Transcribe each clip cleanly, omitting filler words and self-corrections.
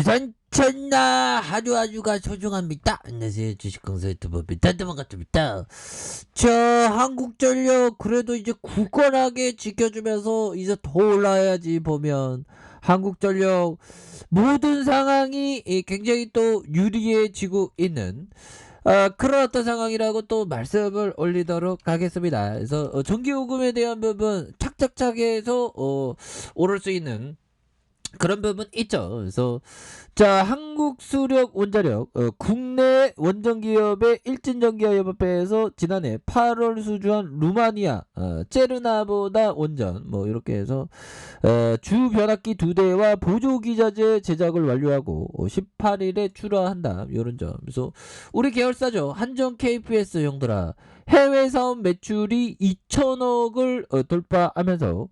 부산 천나 하루하루가 소중합니다. 안녕하세요. 주식강사 유튜버 멘탈드만같습니다. 자, 한국전력 그래도 이제 굳건하게 지켜주면서 이제 더 올라야지 보면 한국전력 모든 상황이 굉장히 또 유리해지고 있는 그런 어떤 상황이라고 또 말씀을 올리도록 하겠습니다. 그래서 전기요금에 대한 부분 착착착 해서 오를 수 있는 그런 부분 있죠. 그래서 자, 한국수력 원자력 국내 원전기업의 일진전기화협회에서 지난해 8월 수주한 루마니아 체르나보다 원전 뭐 이렇게 해서 주 변압기 2대와 보조기자재 제작을 완료하고 18일에 출하한다. 이런 점. 그래서 우리 계열사죠. 한전 KPS 형들아, 해외 사업 매출이 2천억을 돌파하면서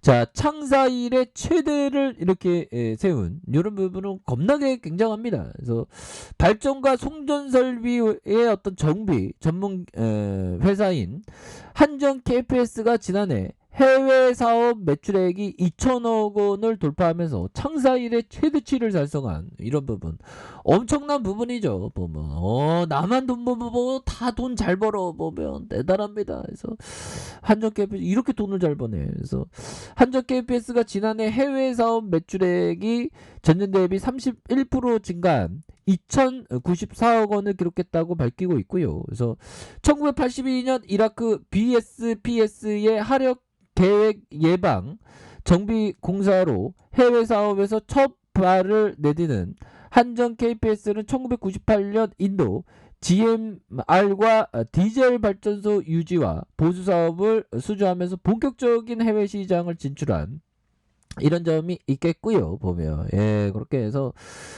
자, 창사 이래 최대를 이렇게 세운 이런 부분은 겁나게 굉장합니다. 그래서 발전과 송전 설비의 어떤 정비 전문 회사인 한전 KPS가 지난해 해외 사업 매출액이 2천억 원을 돌파하면서 창사 이래 최대치를 달성한 이런 부분, 엄청난 부분이죠. 보면 나만 돈 벌고 다 돈 잘 벌어 보면 대단합니다. 그래서 한전 KPS 이렇게 돈을 잘 버네. 그래서 한전 KPS가 지난해 해외 사업 매출액이 전년 대비 31% 증가한 2,094억 원을 기록했다고 밝히고 있고요. 그래서 1982년 이라크 BSPS의 하력 계획 예방 정비 공사로 해외 사업에서 첫 발을 내디는 한전 KPS는 1998년 인도 GMR과 디젤 발전소 유지와 보수 사업을 수주하면서 본격적인 해외 시장을 진출한 이런 점이 있겠고요. 보면 그렇게 해서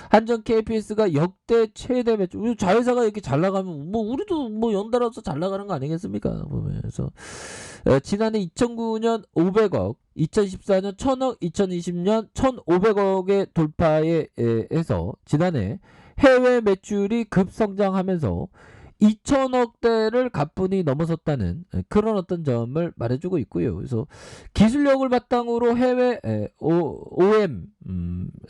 한전 KPS가 역대 최대 매출, 우리 자회사가 이렇게 잘 나가면 뭐 우리도 뭐 연달아서 잘 나가는 거 아니겠습니까? 보면서 지난해 2009년 500억, 2014년 1000억, 2020년 1500억의 돌파에 해서 지난해 해외 매출이 급성장하면서 2천억대를 가뿐히 넘어섰다는 그런 어떤 점을 말해주고 있고요. 그래서 기술력을 바탕으로 해외 OM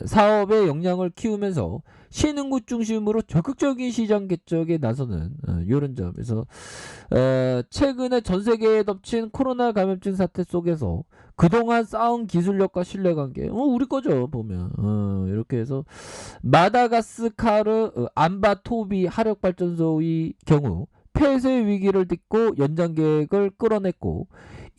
사업의 역량을 키우면서 신흥국 중심으로 적극적인 시장 개척에 나서는 이런 점에서 최근에 전 세계에 덮친 코로나 감염증 사태 속에서 그동안 쌓은 기술력과 신뢰관계 우리 거죠. 보면 이렇게 해서 마다가스카르 안바토비 하력발전소의 경우 폐쇄 위기를 딛고 연장 계획을 끌어냈고,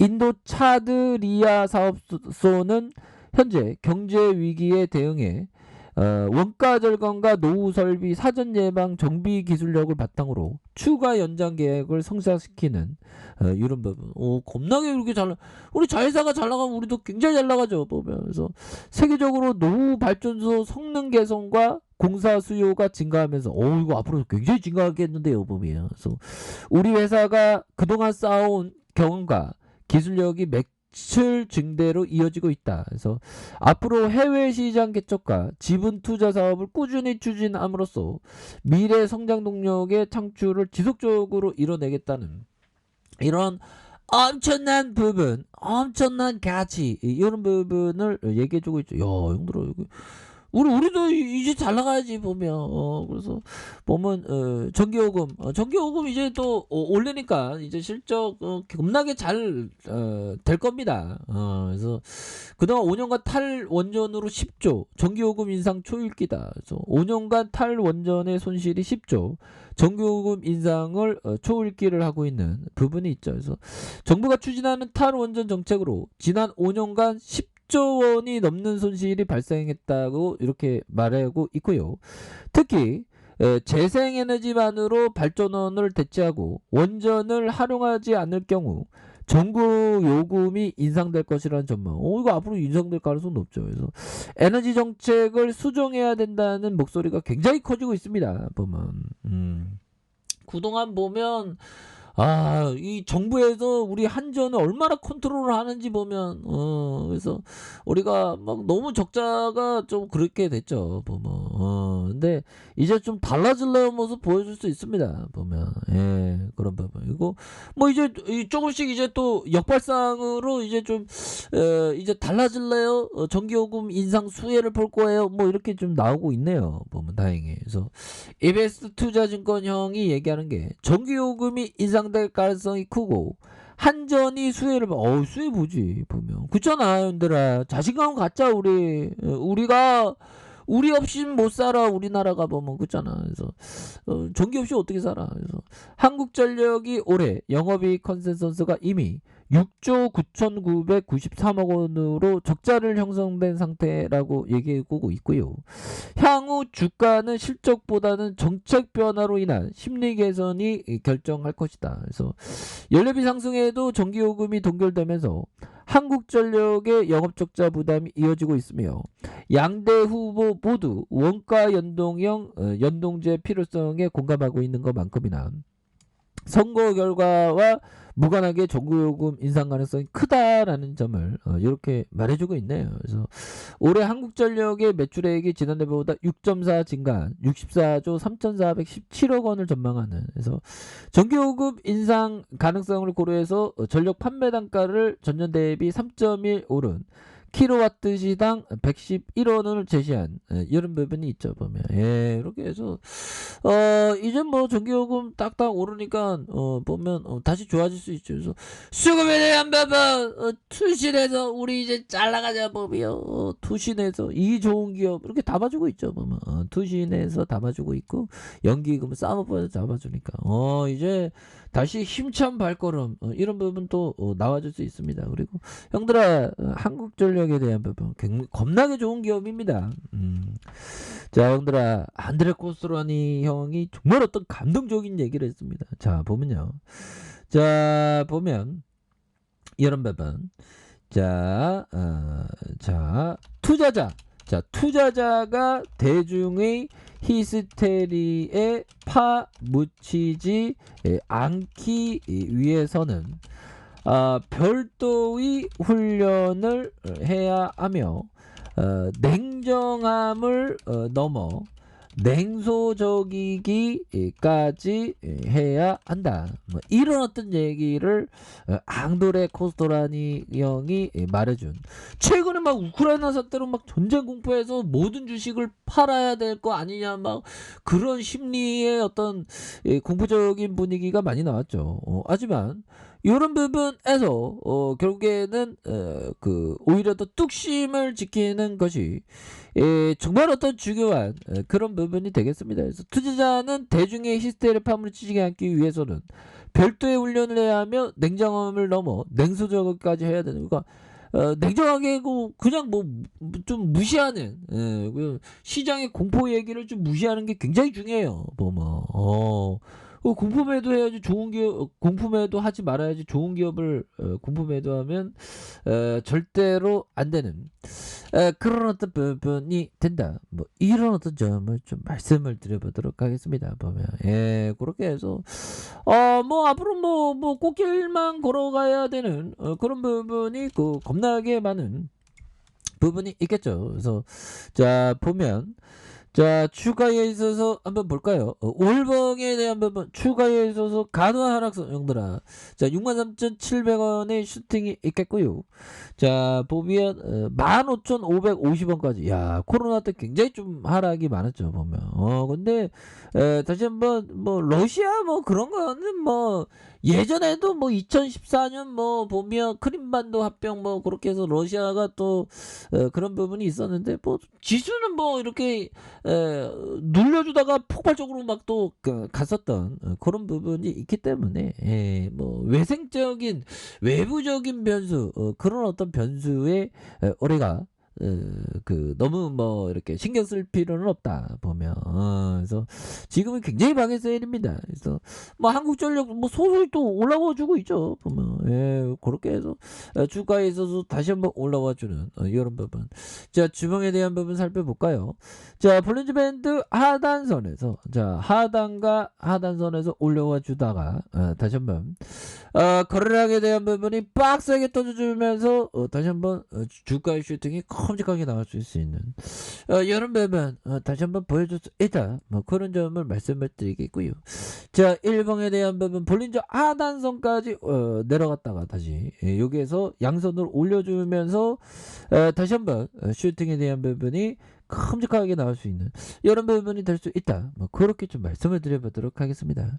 인도 차드리아 사업소는 현재 경제 위기에 대응해 원가 절감과 노후 설비 사전 예방 정비 기술력을 바탕으로 추가 연장 계획을 성사시키는 이런 부분. 겁나게 이렇게 잘, 우리 자회사가 잘 나가면 우리도 굉장히 잘 나가죠. 보면서 세계적으로 노후 발전소 성능 개선과 공사 수요가 증가하면서 이거 앞으로 굉장히 증가하겠는데요. 보면. 그래서 우리 회사가 그동안 쌓아온 경험과 기술력이 매출 증대로 이어지고 있다. 그래서 앞으로 해외 시장 개척과 지분 투자 사업을 꾸준히 추진함으로써 미래 성장 동력의 창출을 지속적으로 이뤄내겠다는 이런 엄청난 부분, 엄청난 가치, 이런 부분을 얘기해주고 있죠. 야, 형들아, 우리도 이제 잘 나가야지 보면. 그래서 보면 전기요금 이제 또 올리니까 이제 실적 겁나게 잘 될 겁니다. 그래서 그동안 5년간 탈원전으로 10조, 전기요금 인상 초읽기다. 그래서 5년간 탈원전의 손실이 10조, 전기요금 인상을 초읽기를 하고 있는 부분이 있죠. 그래서 정부가 추진하는 탈원전 정책으로 지난 5년간 10조 원이 넘는 손실이 발생했다고 이렇게 말하고 있고요. 특히 재생에너지만으로 발전원을 대체하고 원전을 활용하지 않을 경우 전구 요금이 인상될 것이라는 전망. 이거 앞으로 인상될 가능성이 높죠. 그래서 에너지 정책을 수정해야 된다는 목소리가 굉장히 커지고 있습니다. 보면 그동안 보면 이 정부에서 우리 한전을 얼마나 컨트롤을 하는지 보면 그래서 우리가 막 너무 적자가 좀 그렇게 됐죠 보면. 근데 이제 좀 달라질래요 모습 보여줄 수 있습니다 보면. 예, 그런 부분이고 뭐 이제 조금씩 이제 또 역발상으로 이제 좀 이제 달라질래요 전기요금 인상 수혜를 볼 거예요 뭐 이렇게 좀 나오고 있네요 보면 다행히. 그래서 EBS 투자증권형이 얘기하는 게 전기요금이 인상될 가능성이 크고 한전이 수혜를 수혜 보지 보면. 그렇잖아 형들아. 자신감 갖자 우리. 우리가 우리 없인 못 살아 우리나라가 보면. 그렇잖아. 그래서 전기 없이 어떻게 살아. 그래서 한국전력이 올해 영업이익 컨센서스가 이미 6조 9,993억 원으로 적자를 형성된 상태라고 얘기하고 있고요. 향후 주가는 실적보다는 정책 변화로 인한 심리 개선이 결정할 것이다. 그래서 연료비 상승에도 전기요금이 동결되면서 한국전력의 영업적자 부담이 이어지고 있으며 양대 후보 모두 원가 연동형 연동제 필요성에 공감하고 있는 것만큼이나 선거 결과와 무관하게 전기요금 인상 가능성이 크다라는 점을 이렇게 말해주고 있네요. 그래서 올해 한국전력의 매출액이 지난해보다 6.4 증가한 64조 3,417억 원을 전망하는. 그래서 전기요금 인상 가능성을 고려해서 전력 판매 단가를 전년 대비 3.1 오른 킬로와트 시당 111원을 제시한 이런 부분이 있죠 보면. 예, 이렇게 해서 이제 뭐 전기요금 딱딱 오르니까 보면 다시 좋아질 수 있죠. 그래서 수급에 대한 부분 투신해서 우리 이제 잘 나가자 법이요. 투신해서 이 좋은 기업 이렇게 담아주고 있죠 보면. 투신해서 담아주고 있고 연기금 사모펀드 잡아주니까 이제 다시 힘찬 발걸음 이런 부분 또 나와줄 수 있습니다. 그리고 형들아 한국전력에 대한 부분 겁나게 좋은 기업입니다. 자 형들아 안드레 코스트라니 형이 정말 어떤 감동적인 얘기를 했습니다. 자 보면요. 자 보면 이런 부분. 자 투자자. 자 투자자가 대중의 히스테리에 파묻히지 않기 위해서는 별도의 훈련을 해야 하며 냉정함을 넘어 냉소적이기까지 해야 한다. 뭐 이런 어떤 얘기를 앙도레 코스토라니 형이 말해준. 최근에 막 우크라이나 사태로 막 전쟁 공포에서 모든 주식을 팔아야 될 거 아니냐 막 그런 심리의 어떤 공포적인 분위기가 많이 나왔죠. 하지만 이런 부분에서 결국에는 오히려 더 뚝심을 지키는 것이 정말 어떤 중요한 그런 부분이 되겠습니다. 그래서 투자자는 대중의 히스테리에 파묻히지 않기 위해서는 별도의 훈련을 해야 하며 냉정함을 넘어 냉소적까지 해야 되는. 그러니까 냉정하게 그냥 뭐 좀 무시하는 시장의 공포 얘기를 좀 무시하는 게 굉장히 중요해요. 보면 공포매도 해야지 좋은 기업, 공포매도 하지 말아야지 좋은 기업을 공포매도 하면 절대로 안 되는 그런 어떤 부분이 된다. 뭐 이런 어떤 점을 좀 말씀을 드려보도록 하겠습니다. 보면 그렇게 해서 뭐 앞으로 뭐 꽃길만 걸어가야 되는 그런 부분이 겁나게 많은 부분이 있겠죠. 그래서 자 보면. 자 추가에 있어서 한번 볼까요? 올봉에 대한 부분 추가에 있어서 간화 하락선 형들아. 자 63,700원의 슈팅이 있겠고요. 자 보면 15,550원까지. 야 코로나 때 굉장히 좀 하락이 많았죠 보면. 근데 다시 한번 뭐 러시아 뭐 그런 거는 뭐 예전에도 뭐 2014년 뭐 보면 크림반도 합병 뭐 그렇게 해서 러시아가 또 그런 부분이 있었는데 뭐 지수는 뭐 이렇게 눌려주다가 폭발적으로 막 또 갔었던 그런 부분이 있기 때문에 뭐 외부적인 변수 그런 어떤 변수에 우리가 그 너무 뭐 이렇게 신경 쓸 필요는 없다 보면. 그래서 지금은 굉장히 방해 세일입니다. 그래서 뭐 한국전력 뭐 소소히 또 올라와 주고 있죠 보면. 예, 그렇게 해서 주가에 있어서 다시 한번 올라와 주는 이런 부분. 자, 주봉에 대한 부분 살펴볼까요? 자, 볼린저 밴드 하단선에서, 자, 하단과 하단선에서 올라와 주다가 다시 한번 거래량에 대한 부분이 빡세게 터져주면서 다시 한번 주가의 슈팅이 큼직하게 나올 수 있는 이런 부분 다시 한번 보여줄 수 있다, 뭐 그런 점을 말씀을 드리겠고요. 자, 일봉에 대한 부분 볼린저 하단선까지 내려갔다가 다시 여기에서 양선으로 올려주면서 다시 한번 슈팅에 대한 부분이 큼직하게 나올 수 있는 이런 부분이 될 수 있다, 뭐 그렇게 좀 말씀을 드려보도록 하겠습니다.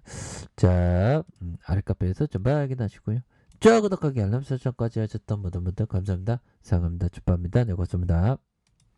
자, 아랫카페에서 전부 확인하시고요. 저 구독하기 알람 설정까지 하셨던 모든 분들 감사합니다. 사랑합니다. 축하합니다. 네, 고맙습니다.